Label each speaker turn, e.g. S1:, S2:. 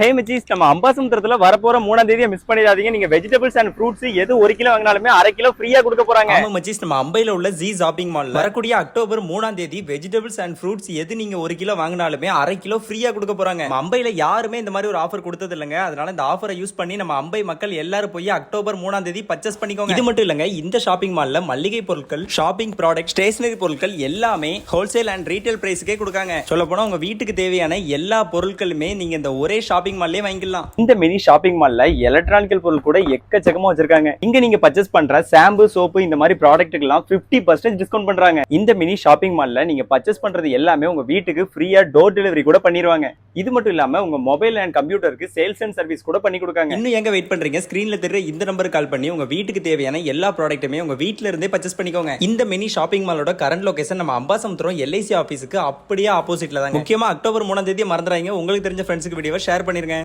S1: ஹே மச்சீஸ், நம்ம அம்பாசமுத்திரத்துல வரப்போற 3ஆம் தேதியை மிஸ் பண்ணிடாதீங்க. நீங்க வெஜிடபிள்ஸ் அண்ட் ஃப்ரூட்ஸ் எது 1 கிலோ வாங்கினாலுமே அரை கிலோ ஃப்ரீயா கொடுக்க போறாங்க.
S2: ஆமா மச்சீஸ், நம்ம அம்பையில உள்ள ஜி ஷாப்பிங் மால்ல வரக்கூடிய அக்டோபர் 3ஆம் தேதி வெஜிடபிள்ஸ் அண்ட் ஃப்ரூட்ஸ் எது நீங்க 1 கிலோ வாங்கினாலுமே அரை கிலோ ஃப்ரீயா கொடுக்க போறாங்க. நம்ம அம்பையில யாருமே இந்த மாதிரி ஒரு ஆஃபர் கொடுத்தது இல்லங்க. அதனால இந்த ஆஃபரை யூஸ் பண்ணி நம்ம அம்பை மக்கள் எல்லாரும் போய் அக்டோபர் 3ஆம் தேதி பர்ச்சேஸ் பண்ணிக்கோங்க. இது மட்டும் இல்லங்க, இந்த ஷாப்பிங் மால்ல மல்லிகை பொருட்கள், ஷாப்பிங் ப்ராடக்ட், ஸ்டேஷனரி பொருட்கள் எல்லாமே ஹோல்சேல் அண்ட் ரீட்டைல் பிரைஸ்க்கே கொடுக்காங்க. சொல்ல போனா உங்க வீட்டுக்கு தேவையான எல்லா பொருட்களுமே நீங்க இந்த ஒரே ஷாப்பிங் மால்லே வாங்கிக்கலாம்.
S1: இந்த மினி ஷாப்பிங் மால்ல எலக்ட்ரானிக்கல் பொருள் கூட எக்கச்சக்கமா வச்சிருக்காங்க. இங்க நீங்க பர்ச்சேஸ் பண்ற ஷாம்பு, சோப்பு இந்த மாதிரி ப்ராடக்ட்டுக்கெல்லாம் 50% டிஸ்கவுண்ட் பண்றாங்க. இந்த மினி ஷாப்பிங் மால்ல நீங்க பர்ச்சேஸ் பண்றது எல்லாமே உங்க வீட்டுக்கு ஃப்ரீயா டோர் டெலிவரி கூட பண்ணிடுவாங்க. இது மட்டும் இல்லாம உங்க மொபைல் அண்ட் கம்ப்யூட்டருக்கு சேல்ஸ் அண்ட் சர்வீஸ் கூட பண்ணி கொடுக்காங்க.
S2: இன்னும் எங்க வெயிட் பண்றீங்க? ஸ்கிரீன்ல தெரியற இந்த நம்பருக்கு கால் பண்ணி உங்க வீட்டுக்கு தேவையான எல்லா ப்ராடக்ட்டுமே உங்க வீட்ல இருந்தே பர்ச்சேஸ் பண்ணிக்கோங்க. இந்த மினி ஷாப்பிங் மாலோட கரண்ட் லொகேஷன் நம்ம அம்பாசமுத்திரம் LIC ஆபீஸ்க்கு அப்படியே ஆப்போசிட்ல தான். முக்கியமா அக்டோபர் 3ஆம் தேதி மறந்துடாதீங்க. உங்களுக்கு தெரிஞ்ச ஃப்ரெண்ட்ஸ்க்கு வீடியோவை ஷேர் பண்ணிருங்க.